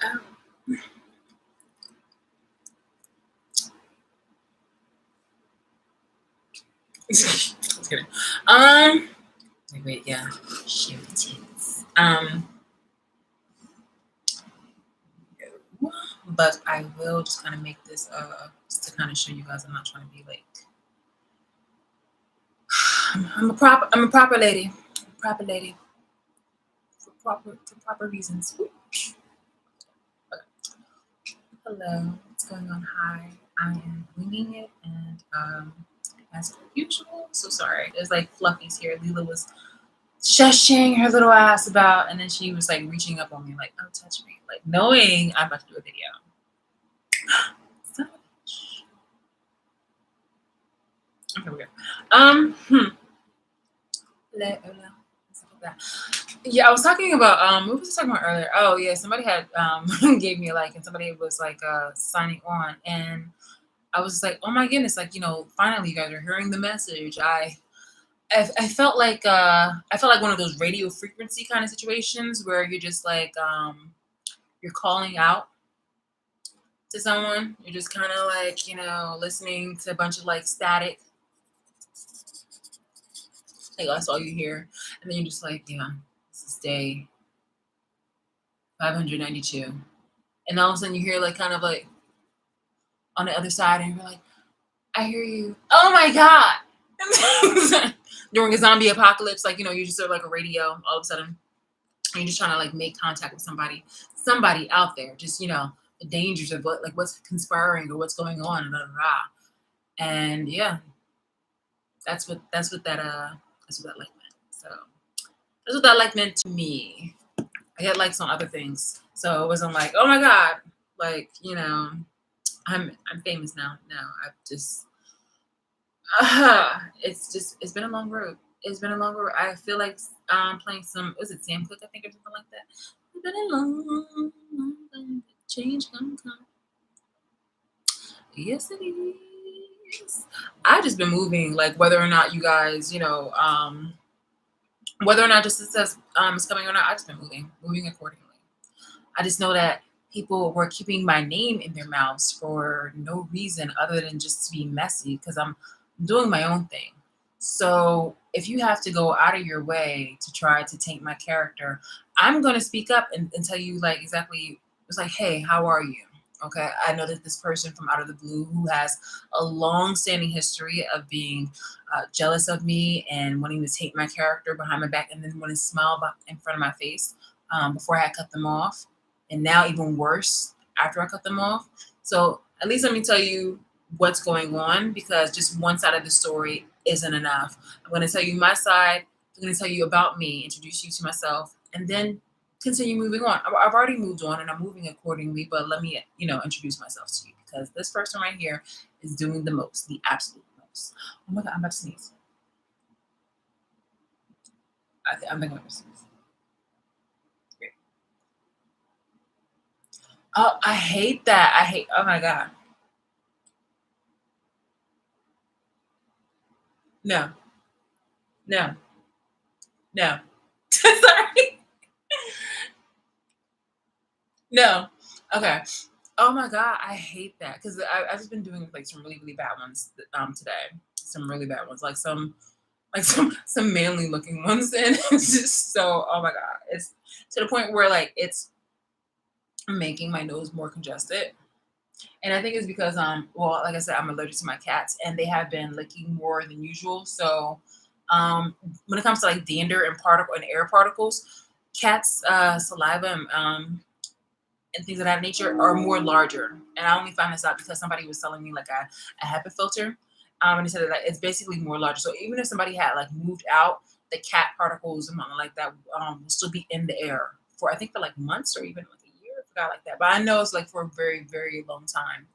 Um, just kidding. Wait, yeah, share tits. But I will just kind of make this just to kind of show you guys I'm not trying to be like I'm a proper lady. Proper lady. For proper reasons. Okay. Hello, what's going on? Hi. I am winging it and as per usual. So sorry. There's like fluffies here. Leela was shushing her little ass about and then she was like reaching up on me like, oh touch me. Like knowing I'm about to do a video. Son of a bitch. Okay, we're good. Yeah, I was talking about what was I talking about earlier? Oh yeah, somebody had gave me a like and somebody was like signing on and I was just like, oh my goodness, like finally you guys are hearing the message. I felt like one of those radio frequency kind of situations where you're just like you're calling out to someone. You're just kind of like, listening to a bunch of like static. Like that's all you hear. And then you're just like, yeah, this is day 592. And all of a sudden you hear like kind of like on the other side and you're like, I hear you. Oh my God. During a zombie apocalypse, like, you just sort of like a radio all of a sudden. And you're just trying to like make contact with somebody out there. Just, the dangers of what's conspiring or what's going on. And yeah, that's what that like meant. So that's what that like meant to me. I get likes on other things. So it wasn't like, oh my God, like, I'm famous now. No, I've just it's been a long road. It's been a long road. I feel like playing some was it Sam Cooke, I think, or something like that. It's been a long change come. Yes it is. I just been moving, like whether or not you guys, whether or not just it says it's coming or not, I just been moving accordingly. I just know that people were keeping my name in their mouths for no reason other than just to be messy because I'm doing my own thing. So if you have to go out of your way to try to taint my character, I'm going to speak up and tell you like exactly, it's like, hey, how are you? Okay, I know that this person from out of the blue who has a long-standing history of being jealous of me and wanting to taint my character behind my back and then want to smile in front of my face before I had cut them off and now even worse after I cut them off. So at least let me tell you what's going on because just one side of the story isn't enough. I'm going to tell you my side. I'm going to tell you about me, introduce you to myself, and then continue moving on. I've already moved on and I'm moving accordingly, but let me, introduce myself to you because this person right here is doing the most, the absolute most. Oh my God, I'm about to sneeze. I'm thinking I'm going to sneeze. Oh, I hate that. Oh my God. No, no, no. Sorry. No. Okay. Oh my God, I hate that because I've just been doing like some really really bad ones today. Some really bad ones, some manly looking ones, and it's just so oh my God, it's to the point where like it's making my nose more congested. And I think it's because well, like I said, I'm allergic to my cats and they have been licking more than usual. So when it comes to like dander and air particles, cats saliva and things of that nature are more larger. And I only found this out because somebody was selling me like a HEPA filter. And they said that like, it's basically more larger. So even if somebody had like moved out, the cat particles and something like that will still be in the air for I think for like months or even like a year. I forgot like that. But I know it's like for a very, very long time.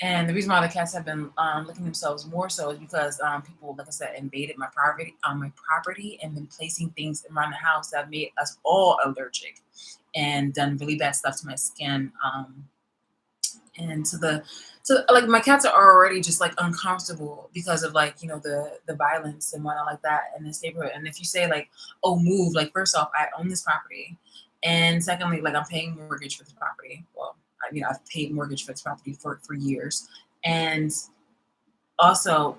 And the reason why the cats have been licking themselves more so is because people, like I said, invaded my property, and been placing things around the house that made us all allergic, and done really bad stuff to my skin. And to like my cats are already just like uncomfortable because of like the violence and whatnot like that in this neighborhood. And if you say like, oh, move, like first off, I own this property. And secondly, like I'm paying mortgage for this property. Well, I mean, I've paid mortgage for this property for years. And also,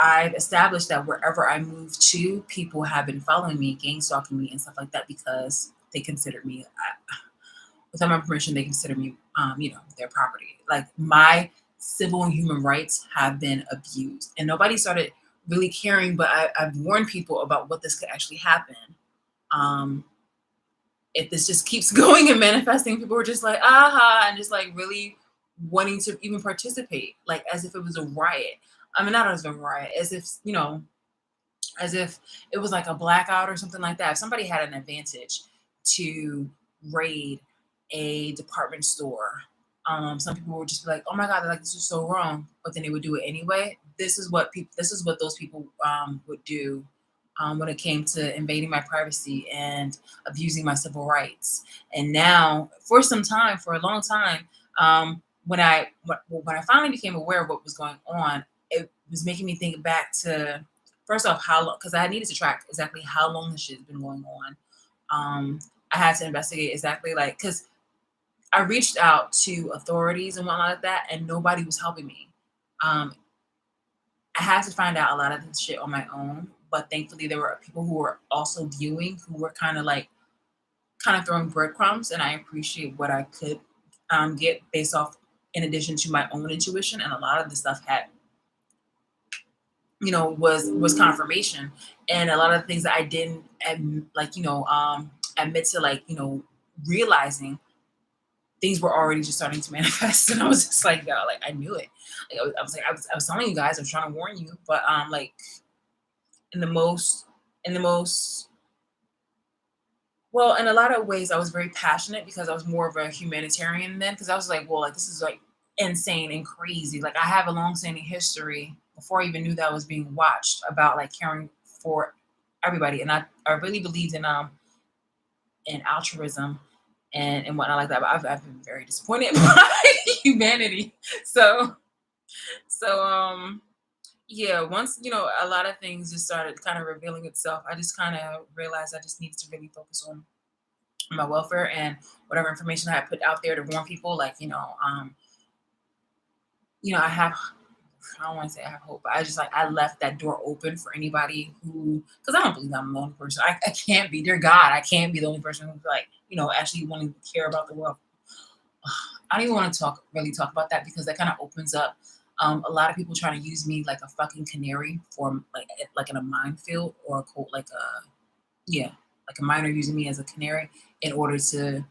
I've established that wherever I move to, people have been following me, gang stalking me, and stuff like that because they consider me, without my permission, they consider me, their property. Like my civil and human rights have been abused, and nobody started really caring. But I've warned people about what this could actually happen. Um, if this just keeps going and manifesting, people were just like, aha, and just like really wanting to even participate, like as if it was a riot. I mean, not as a riot, as if, as if it was like a blackout or something like that. If somebody had an advantage to raid a department store, some people would just be like, "Oh my God, like this is so wrong," but then they would do it anyway. This is what those people would do when it came to invading my privacy and abusing my civil rights. And now, for some time, for a long time, when I finally became aware of what was going on, it was making me think back to, first off, how long, because I needed to track exactly how long this shit has been going on. I had to investigate exactly, like, because I reached out to authorities and whatnot like that, and nobody was helping me. Um, I had to find out a lot of this shit on my own, but thankfully there were people who were also viewing, who were kind of throwing breadcrumbs, and I appreciate what I could get based off, in addition to my own intuition, and a lot of the stuff had, was confirmation, and a lot of the things that I didn't admit to, like, realizing, things were already just starting to manifest. And I was just like, yo, like I knew it. Like I was telling you guys, I was trying to warn you, but like in the most in the most well, in a lot of ways I was very passionate because I was more of a humanitarian then, because I was like, well, like this is like insane and crazy. Like I have a long standing history before I even knew that I was being watched, about like caring for everybody. And I really believed in altruism and whatnot like that. But I've been very disappointed by humanity. So so yeah, once a lot of things just started kind of revealing itself, I just kind of realized I just needed to really focus on my welfare and whatever information I had put out there to warn people. Like I have, I don't want to say I have hope, but I just like I left that door open for anybody who, because I don't believe I'm the only person. I can't be, dear God, I can't be the only person who's like actually wanting to care about the world. I don't even want to talk about that, because that kind of opens up a lot of people trying to use me like a fucking canary for like in a minefield, or a quote like a, yeah, like a miner using me as a canary in order to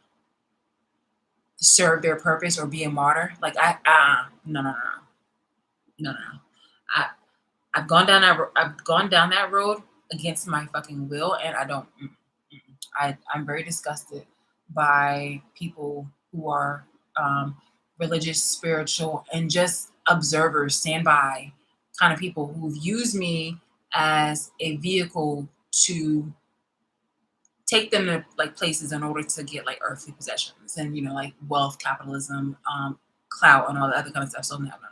serve their purpose or be a martyr. Like no, no, no, no, no, no. I I've gone down that road against my fucking will, and I don't. I'm very disgusted by people who are um, religious, spiritual, and just observers, standby kind of people who've used me as a vehicle to take them to like places in order to get like earthly possessions and like wealth, capitalism, clout, and all the other kind of stuff. So no, no, no, no.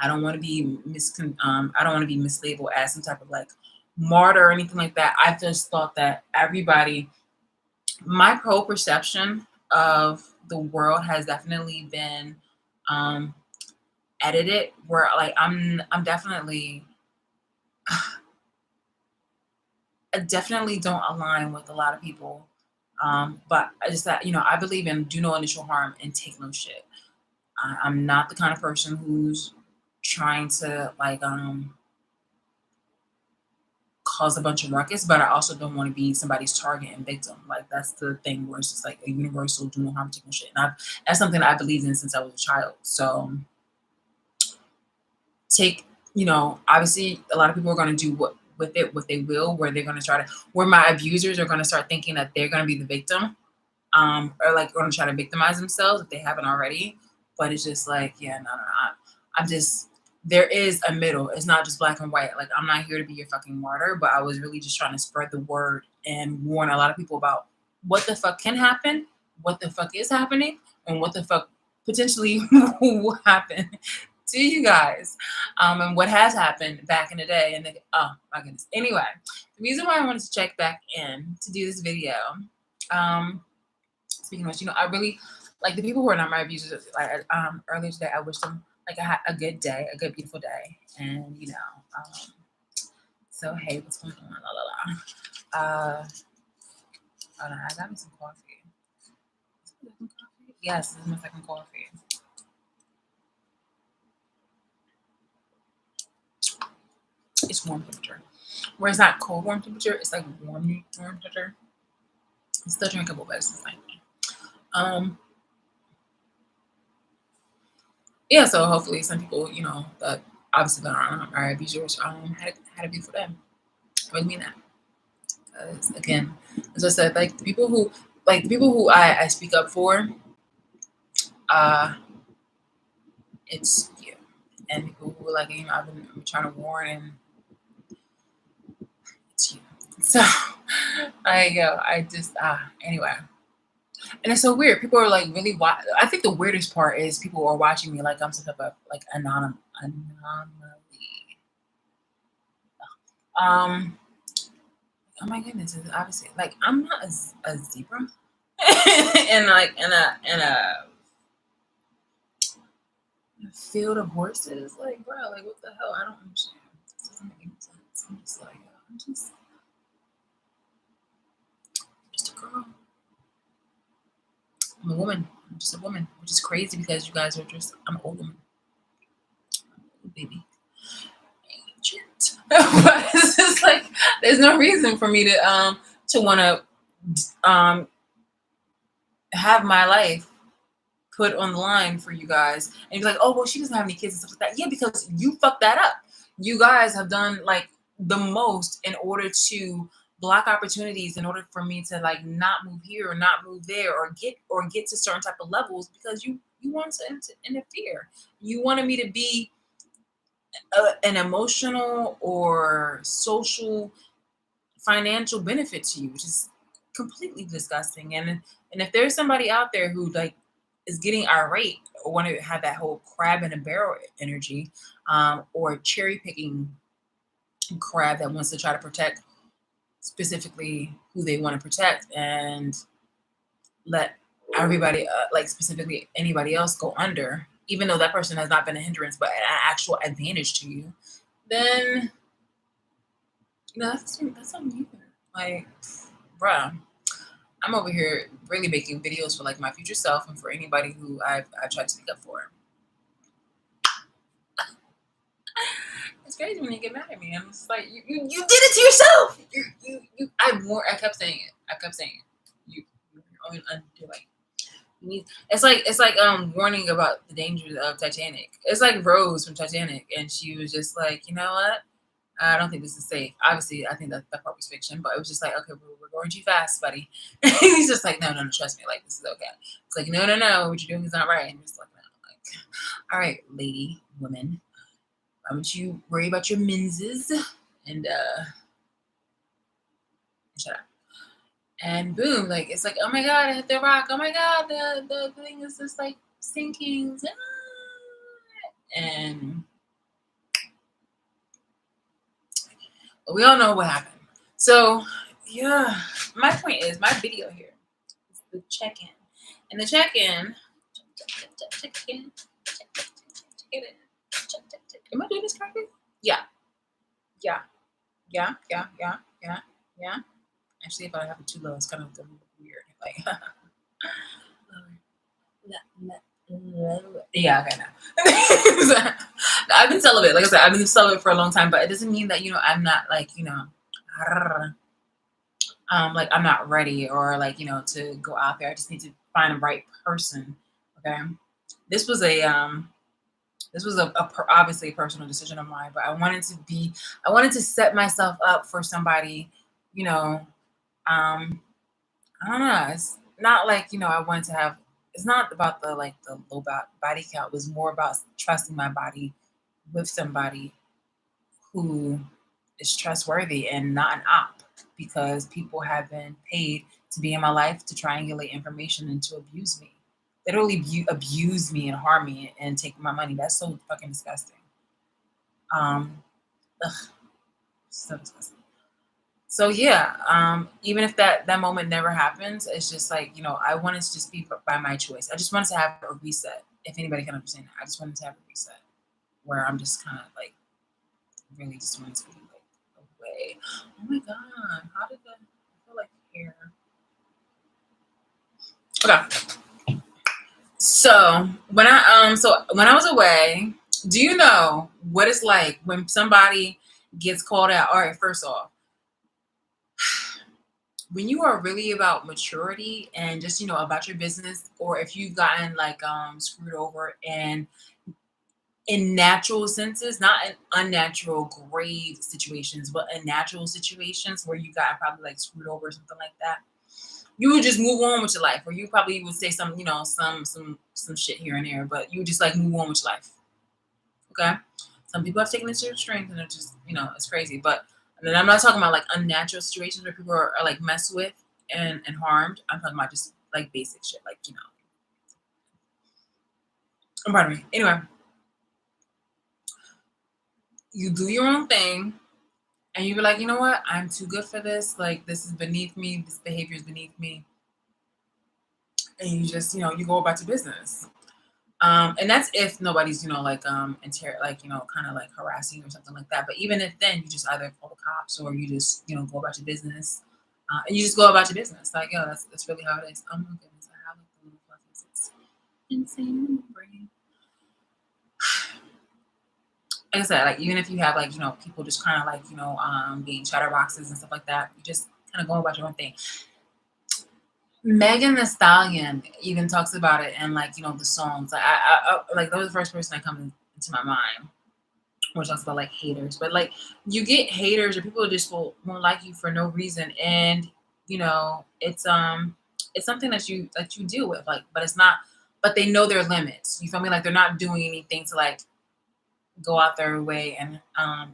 I don't want to be I don't want to be mislabeled as some type of like martyr or anything like that. I just thought that everybody, my whole perception of the world has definitely been um edited, where like I'm definitely I definitely don't align with a lot of people. But I just that I believe in do no initial harm and take no shit. I'm not the kind of person who's trying to like cause a bunch of ruckus, but I also don't want to be somebody's target and victim. Like that's the thing where it's just like a universal do no harm, take no shit. And that's something I believed in since I was a child. So take, obviously a lot of people are going to do what with it what they will, where they're going to try to, where my abusers are going to start thinking that they're going to be the victim, or like going to try to victimize themselves if they haven't already. But it's just like, yeah, no, no, no. I'm just, there is a middle. It's not just black and white. Like I'm not here to be your fucking martyr, but I was really just trying to spread the word and warn a lot of people about what the fuck can happen, what the fuck is happening, and what the fuck potentially will happen to you guys, and what has happened back in the day. And oh my goodness. Anyway, the reason why I wanted to check back in to do this video, um, Speaking of which, I really like the people who are not my abusers. Like earlier today, I wish them like a good day, a good beautiful day, and so hey, what's going on? La la la. Hold on, I got me some coffee. Is this my second coffee? Yes, this is my second coffee. It's warm temperature. Where it's not cold warm temperature, it's like warm temperature. It's still drinkable, but it's just like yeah. So hopefully, some people that obviously that are abusers had a beautiful day. I really mean that. Because again, as I said, like the people who I speak up for, uh, it's you, and people who like I've been trying to warn, and it's you. So I just anyway, and it's so weird. People are like really. I think the weirdest part is people are watching me like I'm some type of like anomaly. Um. Oh my goodness! It's obviously like I'm not a zebra, and like in a field of horses. Like, bro, like what the hell? I don't understand. This doesn't make any sense. I'm just like, I'm just a girl. I'm a woman. I'm just a woman, which is crazy because you guys are just. I'm an old woman, baby, ancient. But it's just like there's no reason for me to want to have my life put on the line for you guys and be like, oh well, she doesn't have any kids and stuff like that. Yeah, because you fucked that up. You guys have done like the most in order to block opportunities in order for me to like not move here or not move there or get to certain type of levels because you want to interfere. You wanted me to be an emotional or social financial benefit to you, which is completely disgusting. And if there's somebody out there who like is getting irate or want to have that whole crab in a barrel energy, or cherry picking crab that wants to try to protect specifically who they want to protect and let everybody, like specifically anybody else, go under, even though that person has not been a hindrance but an actual advantage to you, then that's on you. Like, bruh. I'm over here really making videos for like my future self and for anybody who I've tried to speak up for. It's crazy when you get mad at me. I'm just like, you did it to yourself. I kept saying it. I kept saying it. You're only undoing. It's like warning about the dangers of Titanic. It's like Rose from Titanic, and she was just like, you know what? I don't think this is safe. Obviously, I think that part was fiction, but it was just like, okay, we're going too fast, buddy. He's just like, no, trust me, like this is okay. It's like, no, what you're doing is not right. And just like, no, like, all right, lady, woman, why don't you worry about your menses and shut up. And boom, like it's like, oh my god, I hit the rock. Oh my god, the thing is just like sinking. And we all know what happened. So yeah, my point is my video here is the check-in. And the check-in, am I doing this correctly? Yeah. Actually, if I have it too low, it's kind of weird. Like, yeah, okay, now. I've been celibate. Like I said, I've been celibate for a long time, but it doesn't mean that I'm not like like I'm not ready or like to go out there. I just need to find the right person. Okay, this was obviously a personal decision of mine, but I wanted to set myself up for somebody. I don't know. It's not like I wanted to have. It's not about the low body count. It was more about trusting my body with somebody who is trustworthy and not an op, because people have been paid to be in my life to triangulate information and to abuse me. They literally abuse me and harm me and take my money. That's so fucking disgusting. Ugh, so disgusting. So yeah, even if that moment never happens, it's just like, I want it to just be by my choice. I just wanted to have a reset. If anybody can understand that, I just wanted to have a reset where I'm just kind of like really just wanted to be like away. Oh my god, how did that? I feel like hair. Okay, so when I was away, do you know what it's like when somebody gets called out? All right, first off, when you are really about maturity and just about your business, or if you've gotten like screwed over and in natural senses, not in unnatural grave situations, but in natural situations where you got probably like screwed over or something like that, you would just move on with your life, or you probably would say some some shit here and there, but you would just like move on with your life. Okay. Some people have taken this to strength and it's just, it's crazy. But and then I'm not talking about like unnatural situations where people are like messed with and harmed. I'm talking about just like basic shit, like, pardon me. Anyway, you do your own thing and you be like, you know what? I'm too good for this. Like, this is beneath me. This behavior is beneath me. And you just, you go about your business. And that's if nobody's, kind of like harassing you or something like that. But even if then, you just either call the cops or you just, go about your business, and you just go about your business. Like, yo, that's really how it is. Oh my goodness, I have like the little fluffies. It's insane in my brain. Like I said, like even if you have like people just kind of like being chatterboxes and stuff like that, you just kind of go about your own thing. Megan the Stallion even talks about it in like the songs. Like like that was the first person that comes into my mind, which talks about like haters. But like you get haters or people who just won't like you for no reason, and it's something that you deal with. Like, but it's not. But they know their limits. You feel me? Like they're not doing anything to like go out their way and and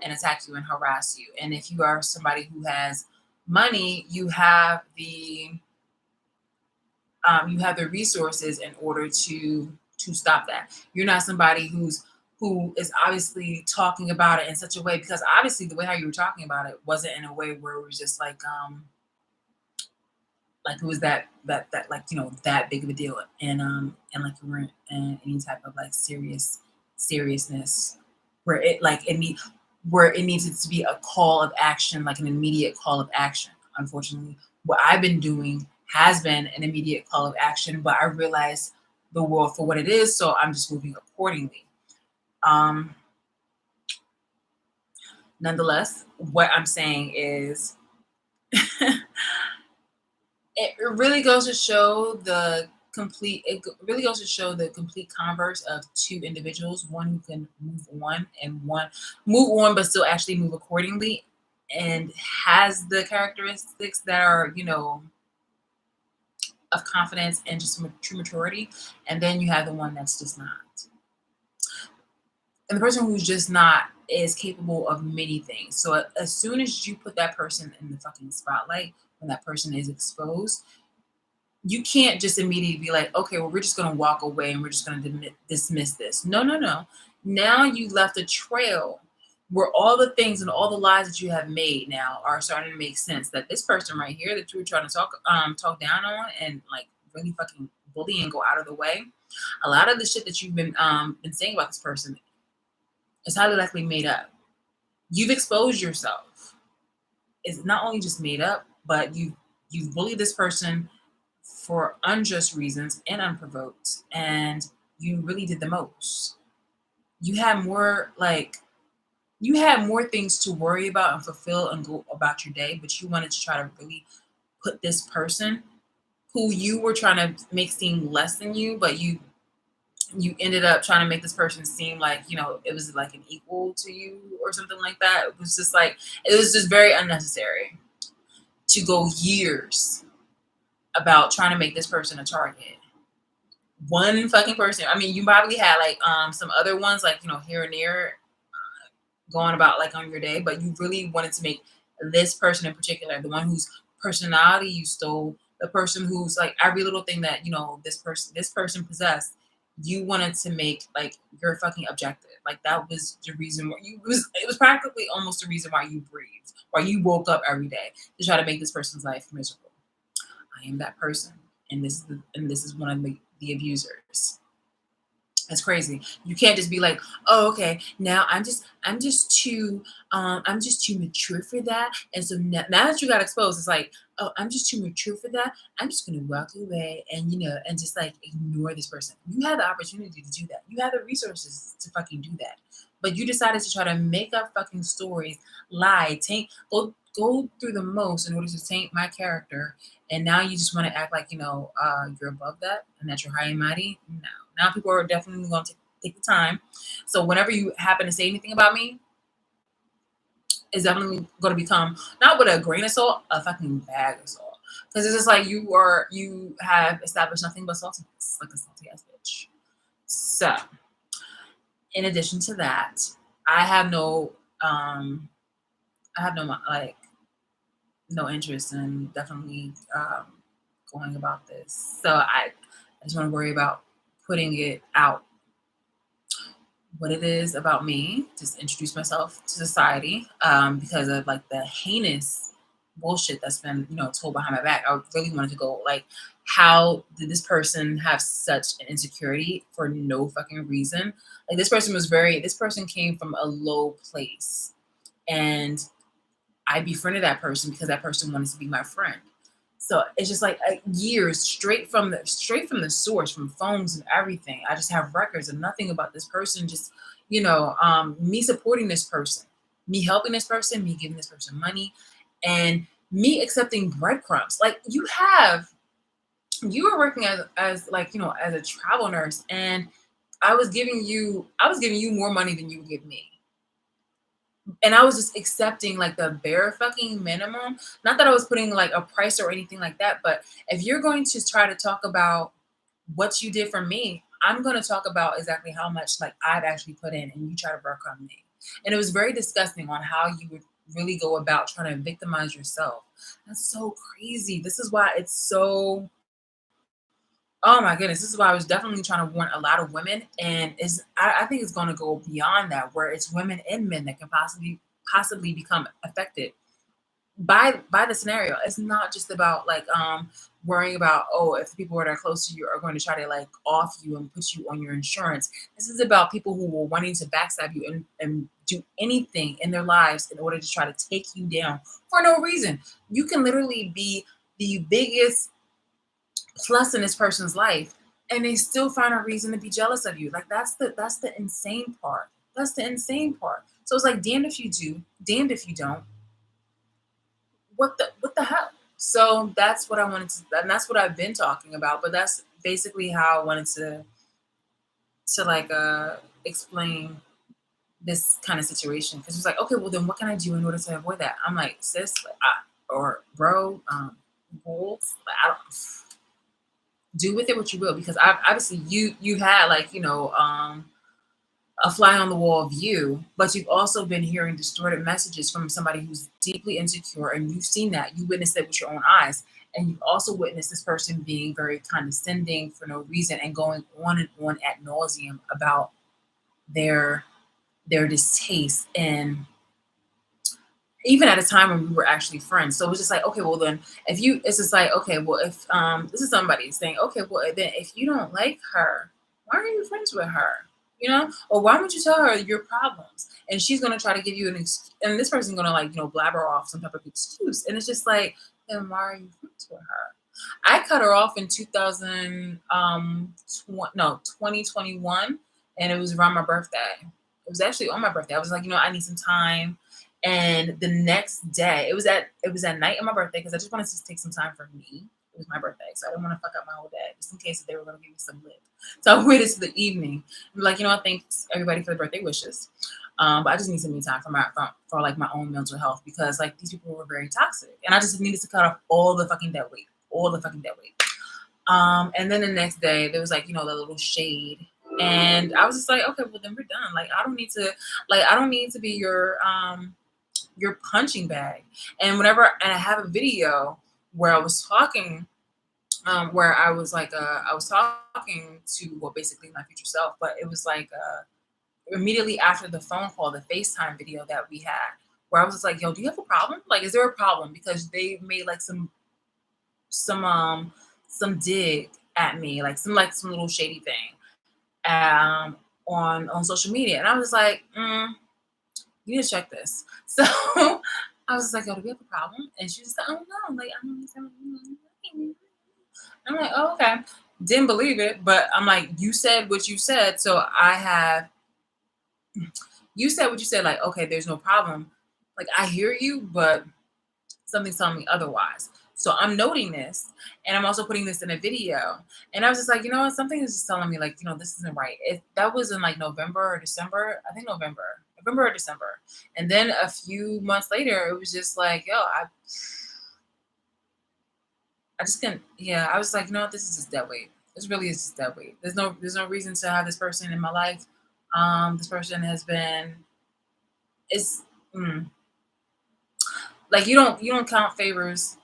attack you and harass you. And if you are somebody who has money, you have the resources in order to stop that. You're not somebody who is obviously talking about it in such a way, because obviously the way how you were talking about it wasn't in a way where it was just like it was that like that big of a deal, and like you weren't in any type of like seriousness where it needed to be a call of action, like an immediate call of action. Unfortunately, what I've been doing has been an immediate call of action, but I realize the world for what it is, so I'm just moving accordingly. Um, Nonetheless, what I'm saying is it really goes to show really goes to show the complete converse of two individuals, one who can move on and one move on but still actually move accordingly and has the characteristics that are of confidence and just true maturity, and then you have the one that's just not. And the person who's just not is capable of many things. So as soon as you put that person in the fucking spotlight, when that person is exposed, you can't just immediately be like, okay, well, we're just going to walk away and we're just going to dismiss this. No, no, no. Now you left a trail where all the things and all the lies that you have made now are starting to make sense. That this person right here that you were trying to talk down on and like really fucking bully and go out of the way, a lot of the shit that you've been saying about this person is highly likely made up. You've exposed yourself. It's not only just made up, but you've bullied this person for unjust reasons and unprovoked, and you really did the most. You had more like you had more things to worry about and fulfill and go about your day, but you wanted to try to really put this person who you were trying to make seem less than you, but you ended up trying to make this person seem like it was like an equal to you or something like that. It was just very unnecessary to go years about trying to make this person a target. One fucking person. I mean, you probably had like some other ones like here and there going about like on your day, but you really wanted to make this person in particular, the one whose personality you stole, the person who's like every little thing that this person possessed, you wanted to make like your fucking objective. Like that was the reason why it was practically almost the reason why you breathed, why you woke up every day to try to make this person's life miserable. I am that person. And this is one of the abusers. That's crazy. You can't just be like, oh, okay, now I'm just too mature for that. And so now that you got exposed, it's like, oh, I'm just too mature for that. I'm just gonna walk away and and just like ignore this person. You had the opportunity to do that. You had the resources to fucking do that. But you decided to try to make up fucking stories, lie, taint, go through the most in order to taint my character. And now you just want to act like, you're above that and that you're high and mighty. No. Now people are definitely going to take the time. So whenever you happen to say anything about me, it's definitely going to become not with a grain of salt, a fucking bag of salt. Because it's just like you have established nothing but saltiness, like a salty ass bitch. So in addition to that, I have no like no interest in definitely going about this. So I just want to worry about putting it out what it is about me, just introduce myself to society because of like the heinous bullshit that's been, told behind my back. I really wanted to go like, how did this person have such an insecurity for no fucking reason? Like this person came from a low place and I befriended that person because that person wanted to be my friend. So it's just like years straight from the source, from phones and everything. I just have records of nothing about this person. Just me supporting this person, me helping this person, me giving this person money, and me accepting breadcrumbs. Like you were working as like as a travel nurse, and I was giving you more money than you would give me, and I was just accepting like the bare fucking minimum. Not that I was putting like a price or anything like that, but if you're going to try to talk about what you did for me, I'm going to talk about exactly how much like I've actually put in, and you try to breadcrumb me. And it was very disgusting on how you would really go about trying to victimize yourself. That's so crazy. This is why it's so. Oh my goodness, this is why I was definitely trying to warn a lot of women, and I think it's going to go beyond that, where it's women and men that can possibly become affected by the scenario. It's not just about like worrying about, oh, if the people that are close to you are going to try to like off you and put you on your insurance. This is about people who were wanting to backstab you and do anything in their lives in order to try to take you down for no reason. You can literally be the biggest plus in this person's life and they still find a reason to be jealous of you. Like that's the insane part. That's the insane part. So it's like damned if you do, damned if you don't. What the hell? So that's what I wanted to, and that's what I've been talking about. But that's basically how I wanted to like explain this kind of situation, because it's like, okay, well then what can I do in order to avoid that? I'm like, sis, like, or bro, goals, like, I don't do with it what you will, because obviously you've had like a fly on the wall view, but you've also been hearing distorted messages from somebody who's deeply insecure, and you've seen that, you witnessed it with your own eyes, and you've also witnessed this person being very condescending for no reason and going on and on ad nauseum about their distaste, and even at a time when we were actually friends. So it was just like, okay, well then if you it's just like, okay, well if this is somebody saying, okay, well then if you don't like her, why are you friends with her? Or why would you tell her your problems? And she's gonna try to give you and this person's gonna like, blabber off some type of excuse. And it's just like, then why are you friends with her? I cut her off in 2021, and it was around my birthday. It was actually on my birthday. I was like, I need some time. And the next day, it was at night on my birthday, because I just wanted to take some time for me. It was my birthday, so I didn't want to fuck up my whole day, just in case that they were going to give me some lip. So I waited to the evening. I'm like, thanks everybody for the birthday wishes. But I just need some me time for like my own mental health, because like these people were very toxic, and I just needed to cut off all the fucking dead weight, all the fucking dead weight. And then the next day there was like, the little shade. And I was just like, okay, well then we're done. Like I don't need to be your punching bag. And I have a video where I was talking where I was like, I was talking to, well, basically my future self, but it was like immediately after the phone call, the FaceTime video that we had, where I was just like, yo, do you have a problem? Like, is there a problem? Because they made like some some dig at me, like some little shady thing on social media. And I was like, you need to check this. So I was like, yo, do we have a problem? And she was like, oh no, like I'm like, oh, okay. Didn't believe it, but I'm like, you said what you said, so I have you said what you said, like, okay, there's no problem. Like I hear you, but something's telling me otherwise. So I'm noting this and I'm also putting this in a video. And I was just like, you know what? Something is just telling me, like, this isn't right. That was in like November or December. I think November or December. And then a few months later, it was just like, yo, I just couldn't. Yeah, I was like, you know what? This is just dead weight. This really is just dead weight. There's no reason to have this person in my life. This person has been, it's, mm, like you don't count favors.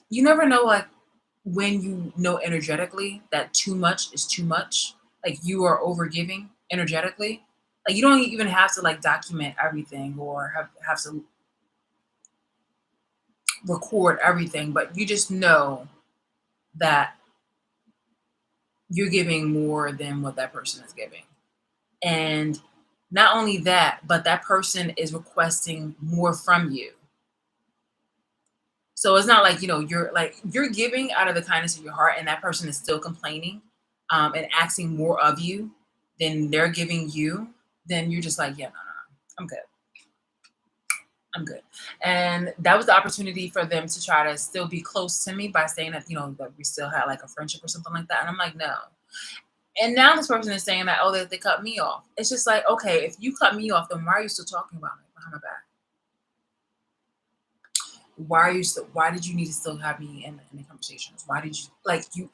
You never know, like, when you know energetically that too much is too much, like you are over giving energetically. Like you don't even have to like document everything or have to record everything, but you just know that you're giving more than what that person is giving. And not only that, but that person is requesting more from you. So it's not like, you're giving out of the kindness of your heart and that person is still complaining and asking more of you than they're giving you, then you're just like, yeah, no, I'm good. I'm good. And that was the opportunity for them to try to still be close to me by saying that, that we still had like a friendship or something like that. And I'm like, no. And now this person is saying that, oh, they cut me off. It's just like, okay, if you cut me off, then why are you still talking about me behind my back? Why did you need to still have me in the conversations? Why did you like you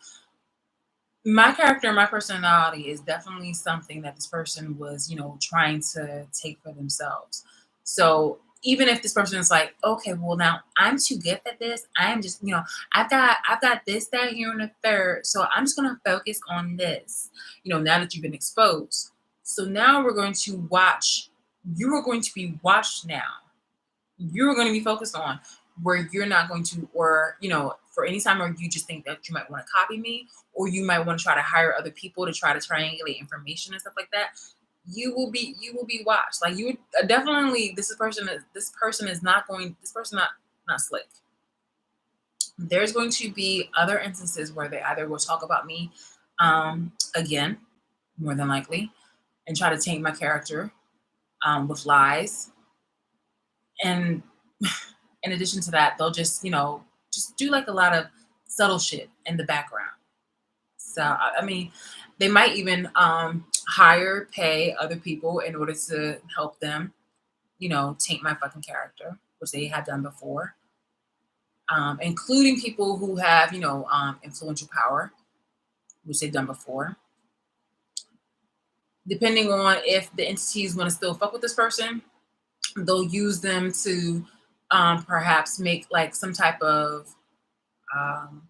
my character, my personality is definitely something that this person was, trying to take for themselves. So even if this person is like, okay, well now I'm too good at this. I am just, I've got this, that, here, and the third. So I'm just gonna focus on this, now that you've been exposed. So now we're going to watch, you are going to be watched now. You're going to be focused on where you're not going to, or for any time where you just think that you might want to copy me, or you might want to try to hire other people to try to triangulate information and stuff like that. You will be watched. Like you would definitely, this person is not going, this person not slick. There's going to be other instances where they either will talk about me again, more than likely, and try to taint my character with lies. And in addition to that, they'll just do like a lot of subtle shit in the background. So I mean, they might even pay other people in order to help them, taint my fucking character, which they have done before, including people who have, influential power, which they've done before. Depending on if the entities want to still fuck with this person, they'll use them to perhaps make like some type of um,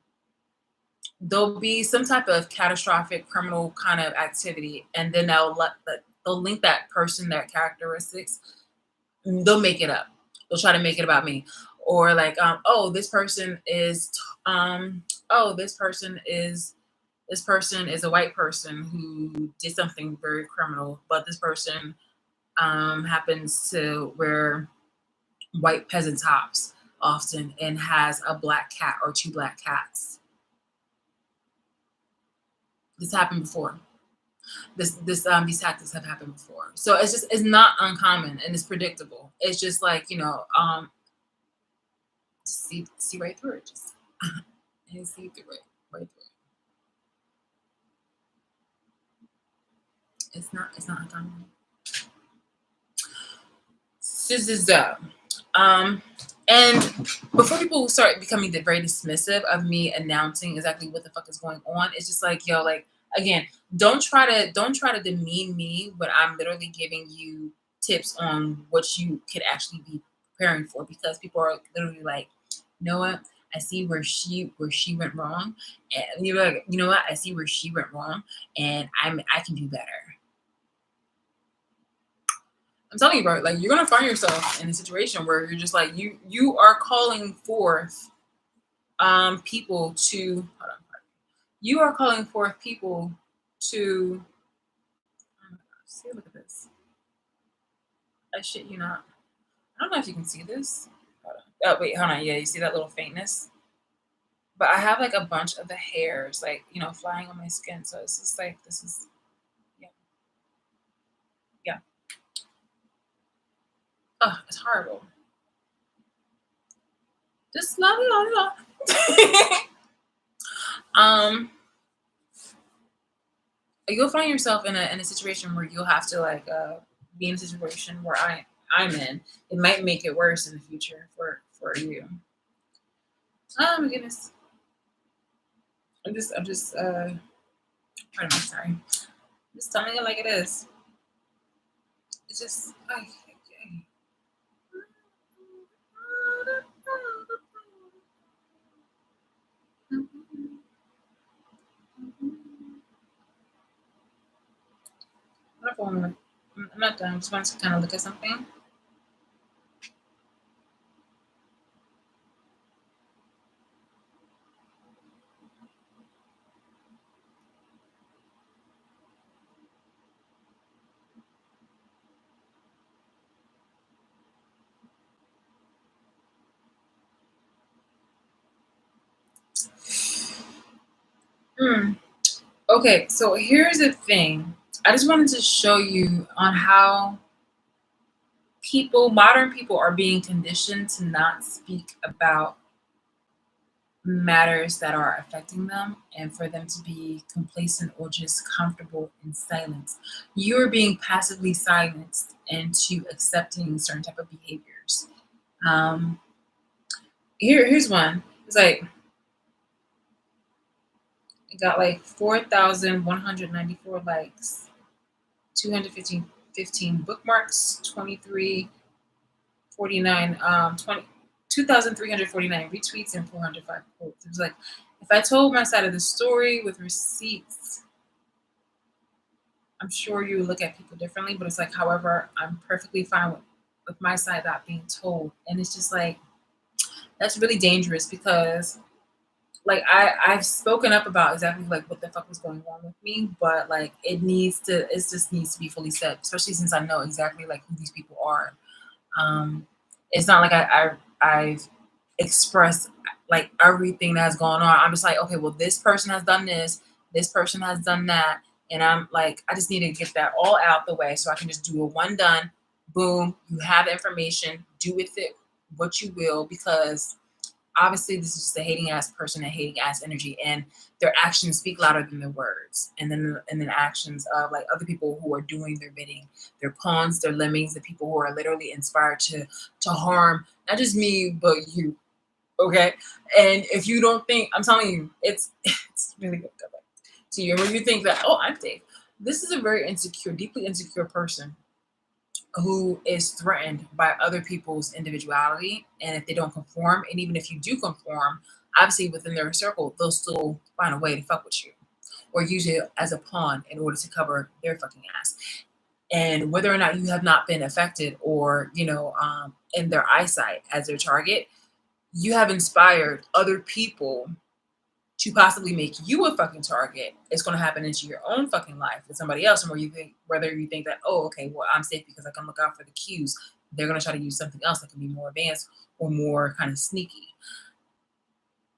there'll be some type of catastrophic criminal kind of activity, and then they'll link that person, their characteristics. They'll make it up. They'll try to make it about me, or like, oh, oh, this person is a white person who did something very criminal, but this person happens to wear white peasant tops often and has a black cat or two black cats. This happened before. These tactics have happened before. So it's not uncommon and it's predictable. It's just like, see right through it. Just and see through it. Right through it. It's not uncommon. So, um and before people start becoming very dismissive of me announcing exactly what the fuck is going on, it's just like, yo, like, again, don't try to demean me when I'm literally giving you tips on what you could actually be preparing for, because people are literally like, you know what? I see where she went wrong, and you're like, you know what? I see where she went wrong, and I can do better. I'm telling you, bro. Like you're gonna find yourself in a situation where you're just like you are calling forth people to hold on, you are calling forth people to oh my gosh, see look at this. I shit you not. I don't know if you can see this. Hold on. Oh wait, hold on. Yeah, you see that little faintness? But I have like a bunch of the hairs, like flying on my skin. So it's just like this is yeah, yeah. Oh, it's horrible. Just love it, love it. um, you'll find yourself in a situation where you'll have to like be in a situation where I'm in. It might make it worse in the future for you. Oh my goodness. I'm just pardon me, sorry. I'm just telling it like it is. It's just okay. I'm not done. I just wanted to kind of look at something. Hmm. Okay, so here's the thing. I just wanted to show you on how modern people, are being conditioned to not speak about matters that are affecting them and for them to be complacent or just comfortable in silence. You're being passively silenced into accepting certain type of behaviors. Um, here's one. It's like it got like 4,194 likes, 215 bookmarks, 2349 2,349 retweets, and 405 quotes. It was like, if I told my side of the story with receipts, I'm sure you would look at people differently. But it's like, however, I'm perfectly fine with my side not being told. And it's just like, that's really dangerous because like I've spoken up about exactly like what the fuck was going on with me, but like it just needs to be fully said, especially since I know exactly like who these people are. Um, it's not like I've expressed like everything that's going on. I'm just like, okay, well, this person has done this person has done that, and I'm like, I just need to get that all out the way so I can just do a one done, boom. You have the information, do with it what you will, because obviously this is just a hating ass person and hating ass energy, and their actions speak louder than their words, and then actions of like other people who are doing their bidding, their pawns, their lemmings, the people who are literally inspired to harm not just me but you. Okay, and if you don't think, I'm telling you, it's really good. So you when you think that, oh, I'm safe, this is a very insecure, deeply insecure person who is threatened by other people's individuality, and if they don't conform, and even if you do conform, obviously within their circle they'll still find a way to fuck with you or use it as a pawn in order to cover their fucking ass. And whether or not you have not been affected or in their eyesight as their target, you have inspired other people to possibly make you a fucking target. It's going to happen into your own fucking life with somebody else, and whether you think that, oh, okay, well, I'm safe because I can look out for the cues, they're going to try to use something else that can be more advanced or more kind of sneaky.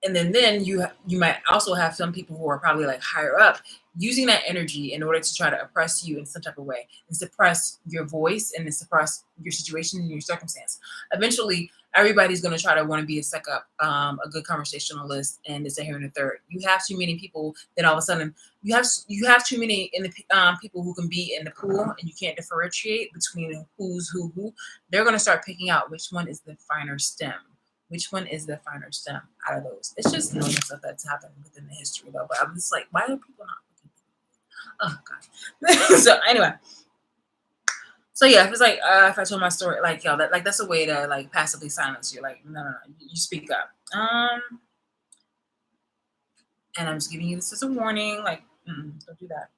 And then you might also have some people who are probably like higher up using that energy in order to try to oppress you in some type of way and suppress your voice and then suppress your situation and your circumstance. Eventually, everybody's going to try to want to be a suck up, a good conversationalist, and it's a here and a third. You have too many people, then all of a sudden you have too many in the people who can be in the pool, and you can't differentiate between who's who. They're going to start picking out which one is the finer stem. Which one is the finer stem out of those? It's just normal stuff that's happened within the history, though. But I'm just like, why are people not looking? Oh god. So anyway, so yeah, if it's like if I told my story, like yo, that's a way to like passively silence you. Like no, you speak up. And I'm just giving you this as a warning. Like, don't do that.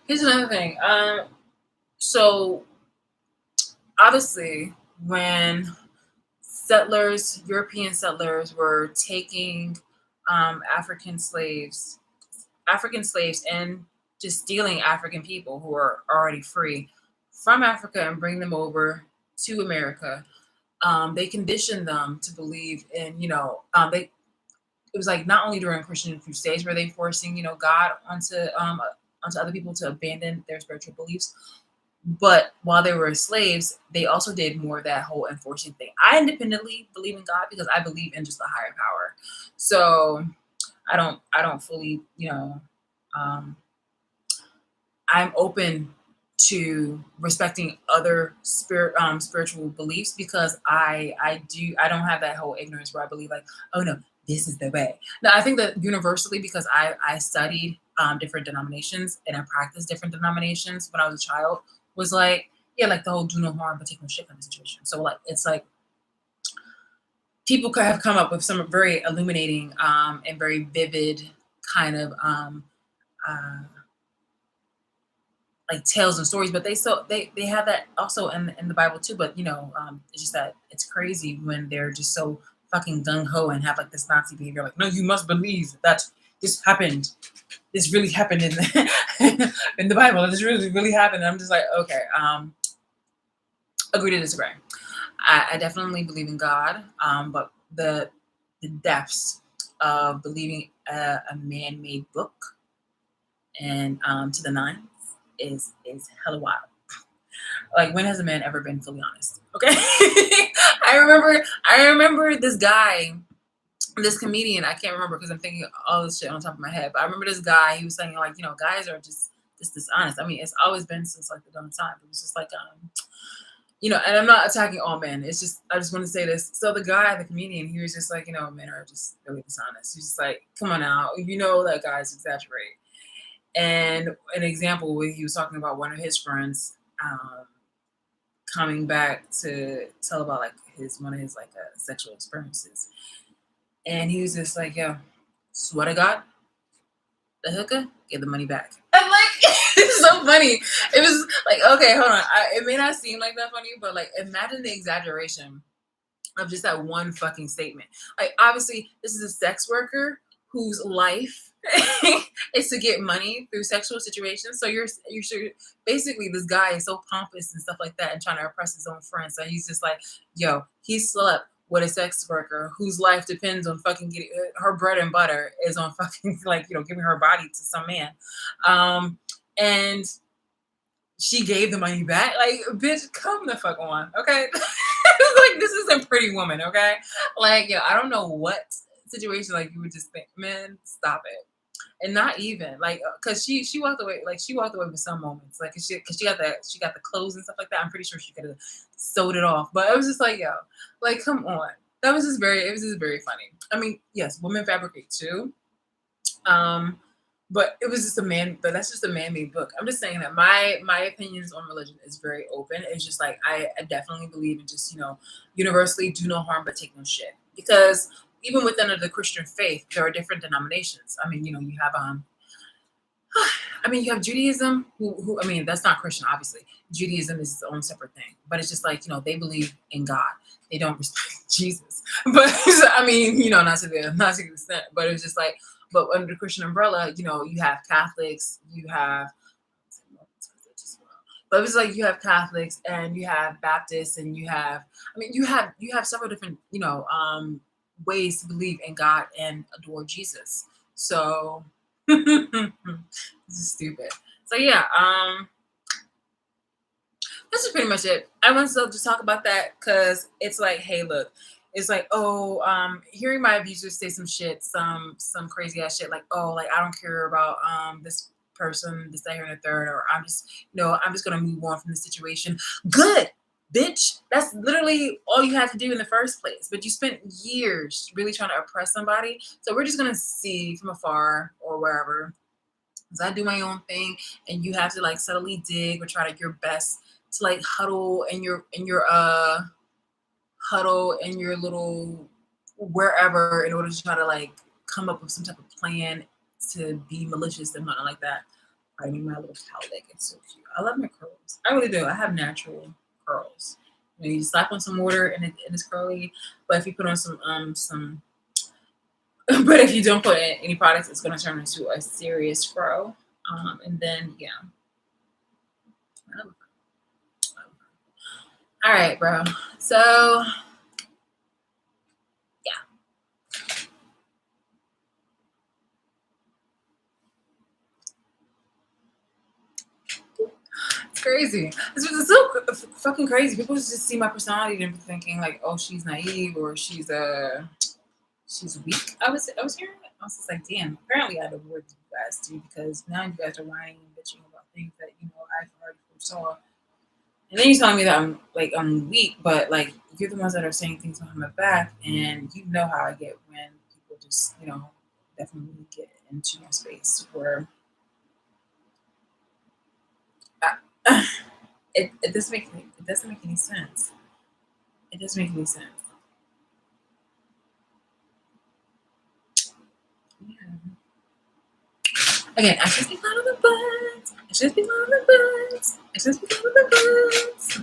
Here's another thing. So obviously, when European settlers were taking um, African slaves, African slaves, and just stealing African people who are already free from Africa and bring them over to America. They conditioned them to believe in, they it was like not only during Christian crusades were they forcing, God onto other people to abandon their spiritual beliefs, but while they were slaves, they also did more of that whole enforcing thing. I independently believe in God because I believe in just a higher power. So I don't fully, um, I'm open to respecting other spiritual beliefs because I don't have that whole ignorance where I believe like, oh no, this is the way. No, I think that universally, because I studied different denominations and I practiced different denominations when I was a child, was like, yeah, like the whole do no harm but take no shit kind of situation. So like it's like people could have come up with some very illuminating and very vivid kind of uh, like tales and stories, but they have that also in the Bible too. But it's just that it's crazy when they're just so fucking gung ho and have like this Nazi behavior. Like, no, you must believe that this happened. This really happened in the in the Bible. This really happened. And I'm just like, okay, agree to disagree. I definitely believe in God, but the depths of believing a man-made book and to the nines is hella wild. Like, when has a man ever been fully honest? Okay. I remember this guy, this comedian, I can't remember because I'm thinking all this shit on top of my head, but I remember this guy, he was saying like, guys are just dishonest. I mean, it's always been since like the dawn of time. It was just like and I'm not attacking all men. It's just I just want to say this. So the guy, the comedian, he was just like, men are just really dishonest. He's just like, come on now, that guys exaggerate. And an example where he was talking about one of his friends coming back to tell about like one of his like sexual experiences, and he was just like, "Yo, swear to God, the hooker, get the money back." I'm like, it's so funny. It was like, okay, hold on. It may not seem like that funny, but like, imagine the exaggeration of just that one fucking statement. Like, obviously, this is a sex worker whose life is to get money through sexual situations. So you're sure basically this guy is so pompous and stuff like that and trying to oppress his own friends. So he's just like, yo, he slept with a sex worker whose life depends on fucking getting her bread and butter is on fucking like, giving her body to some man. And she gave the money back. Like, bitch, come the fuck on, okay? Like, this isn't Pretty Woman, okay? Like, I don't know what situation like you would just think, man, stop it. And not even like, cause she walked away, like she walked away with some moments, like cause she got the clothes and stuff like that. I'm pretty sure she could have sewed it off, but it was just like, yo, like, come on. It was just very funny. I mean, yes, women fabricate too. But it was just but that's just a man-made book. I'm just saying that my opinions on religion is very open. It's just like I definitely believe in just universally do no harm but take no shit, because even within the Christian faith there are different denominations. I mean, you have you have Judaism, who I mean, that's not Christian, obviously. Judaism is its own separate thing, but it's just like, they believe in God. They don't respect Jesus. But I mean, not to the extent, but it's just like, but under the Christian umbrella, you have Catholics, you have, but it's like you have Catholics and you have Baptists and you have several different, ways to believe in God and adore Jesus. So this is stupid. So yeah, this is pretty much it. I want to just talk about that because it's like, hey, look, it's like, oh, hearing my abusers say some shit, some crazy ass shit, like, oh, like I don't care about this person, this, that, here, and the third, or I'm just gonna move on from the situation. Good, bitch. That's literally all you had to do in the first place. But you spent years really trying to oppress somebody. So we're just gonna see from afar or wherever. Because I do my own thing, and you have to like subtly dig or try to your best to like huddle in your little wherever in order to try to like come up with some type of plan to be malicious and nothing like that. I mean, my little cowlick, it's so cute. I love my curls. I really do. I have natural curls. You just slap on some water and it's curly. But if you put on some, but if you don't put in any products, it's gonna turn into a serious fro. And then yeah. All right, bro. So it's crazy. It's so fucking crazy. People just see my personality and be thinking like, oh, she's naive or she's weak. I was hearing it. I was just like, damn. Apparently, I know what you guys do because now you guys are whining and bitching about things that I've already foresaw. And then you telling me that I'm weak, but like you're the ones that are saying things behind my back, and you know how I get when people just definitely get into my space where I, it doesn't make any sense. It doesn't make any sense. Yeah. Again, I just be out of the butts. I just be out of the butts. I just be out of the butts.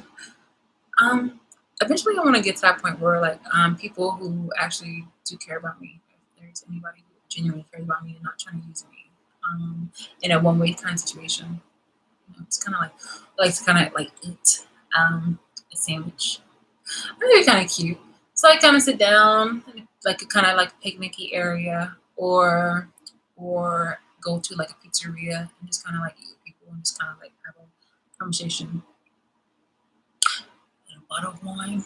Eventually I want to get to that point where like people who actually do care about me, if there's anybody who genuinely cares about me and not trying to use me, in a one-way kind of situation. It's kind of like to kind of like eat a sandwich. I think it's kind of cute. So I kind of sit down in like a kind of like picnicky area, or go to like a pizzeria and just kind of like eat with people and just kind of like have a conversation. And a bottle of wine,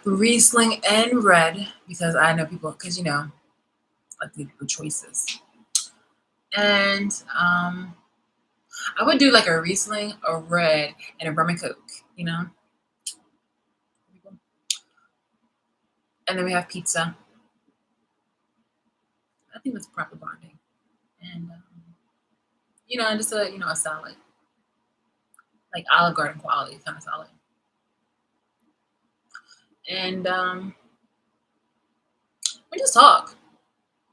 Riesling and red, because I know people because like the choices. And I would do like a Riesling, a red, and a rum and coke. And then we have pizza. I think that's proper bonding. And and just a salad, like Olive Garden quality kind of salad. And we just talk,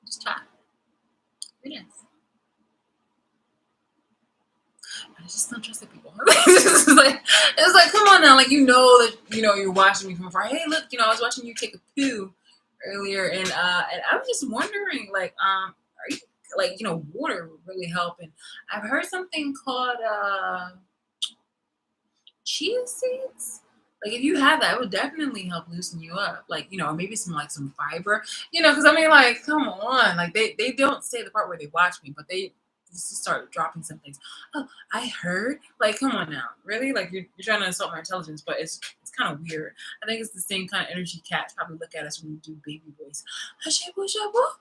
just chat. Very nice. I just don't trust the people. It's like, come on now, like that you're watching me from afar. Hey, look, I was watching you take a poo earlier, and I was just wondering, like, are you like water would really help, and I've heard something called chia seeds. Like if you have that, it would definitely help loosen you up. Like maybe some fiber. Because I mean, like, come on, like they don't say the part where they watch me, but they just start dropping some things. Oh, I heard. Like, come on now, really? Like you're trying to insult my intelligence, but it's kind of weird. I think it's the same kind of energy cats probably look at us when we do baby voice. Hashibu shabu,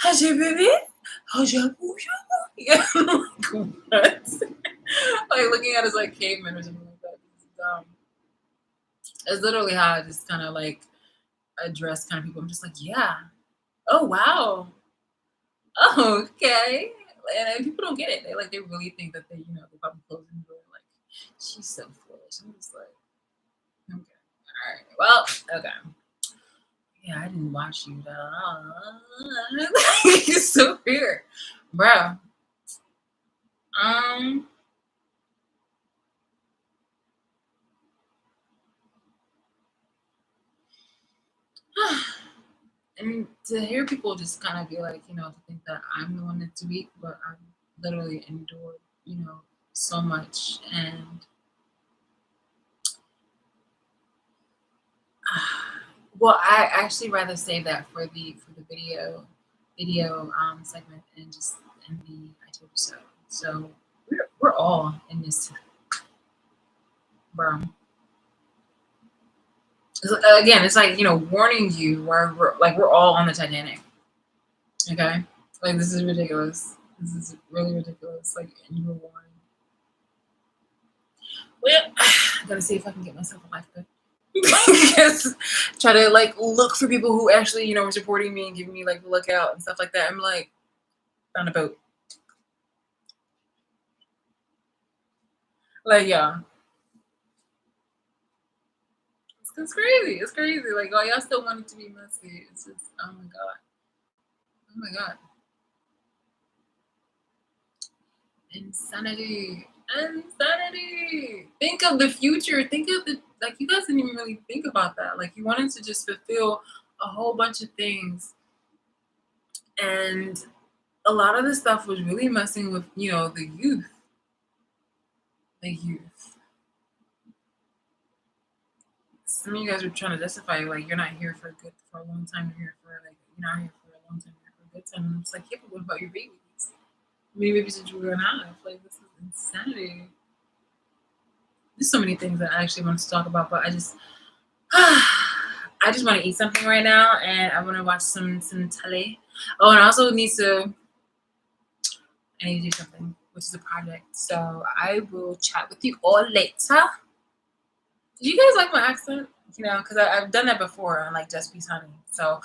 hashibu, hashibu shabu. Yeah, like what? Like looking at us like cavemen or something like that. It's literally how I just kind of like address kind of people. I'm just like, yeah. Oh wow. Oh, okay. And people don't get it. They really think that they probably close the door like she's so foolish. I'm just like, okay. All right. Well, okay. Yeah, I didn't watch you though. It's so weird. Bro. Um and to hear people just kind of be like, to think that I'm the one that's weak, but I've literally endured, so much. And well, I actually rather save that for the video segment and just in the I told you so. So we're all in this, bro. Again, it's like warning you where we're all on the Titanic. Okay, like this is ridiculous. This is really ridiculous. Like, and you were warned. Well, I gotta see if I can get myself a life coach. Because try to like look for people who actually, you know, are supporting me and giving me like the lookout and stuff like that. I'm like, found a boat. Like, yeah, it's crazy. It's crazy. Like, oh, y'all still want it to be messy. It's just, oh my god, oh my god, insanity, insanity. Think of the future. Think of the like. You guys didn't even really think about that. Like, you wanted to just fulfill a whole bunch of things, and a lot of the stuff was really messing with, you know, the youth. The youth. Some of you guys are trying to justify like you're not here for good for a long time. You're here for like you're not here for a long time. You're here for a good time. And I'm just like, yeah, but what about your babies? How many babies did you run out of? Like, this is insanity. There's so many things that I actually want to talk about, but I just I just want to eat something right now, and I want to watch some tele. Oh, and I also I need to do something, which is a project. So I will chat with you all later. Do you guys like my accent? You know, because I've done that before on like Just Peace Honey. So,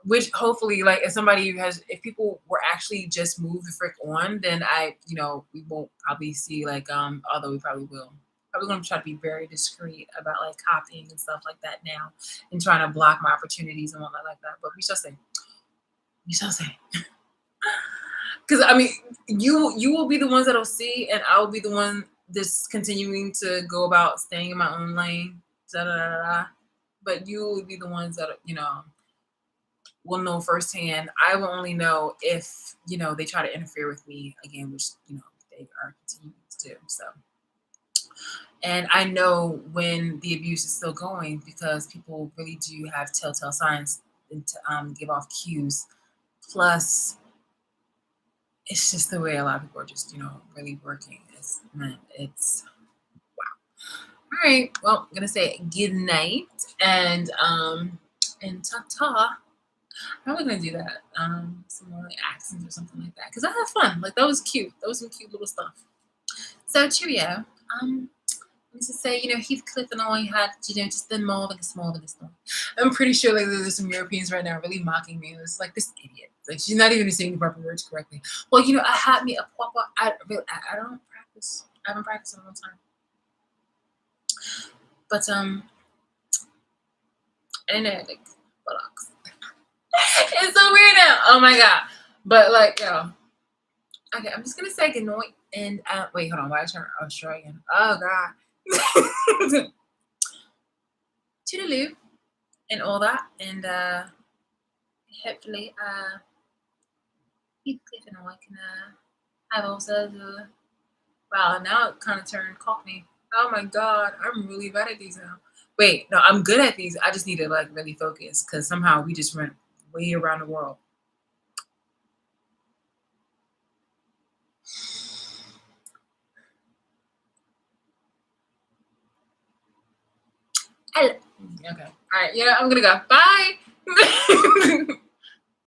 which hopefully, like, if somebody who has, if people were actually just move the frick on, then you know, we won't probably see like, although we probably will. Probably gonna try to be very discreet about like copying and stuff like that now, and trying to block my opportunities and whatnot like that. But we shall see. We shall see. Because I mean, you will be the ones that'll see, and I will be the one that's continuing to go about staying in my own lane. Da, da, da, da, da. But you will be the ones that, you know, will know firsthand. I will only know if, you know, they try to interfere with me again, which, you know, they are continuing to do. So, and I know when the abuse is still going because people really do have telltale signs and to give off cues. Plus, it's just the way a lot of people are just, you know, really working. It's man, it's all right. Well, I'm gonna say good night and ta ta. Probably gonna do that. Some more like accents or something like that. Cause I had fun. Like that was cute. That was some cute little stuff. So cheerio. Let me just say, you know, Heathcliff and all he had, you know, just the marvelous, marvelous stuff. I'm pretty sure like there's some Europeans right now really mocking me. It's like this idiot. Like she's not even saying the proper words correctly. Well, you know, I had me a proper. I don't practice. I haven't practiced in a long time. But I know like buttocks. It's so weird now. Oh my god. But like, yo. Okay, I'm just gonna say good night and wait, hold on, why turn Australian? Oh god. Toodaloo and all that and hopefully Heathcliff and I can have also the wow, now it kind of turned Cockney. Oh my god, I'm really bad at these now. Wait, no, I'm good at these. I just need to like really focus because somehow we just went way around the world. Okay. All right. Yeah, I'm gonna go. Bye.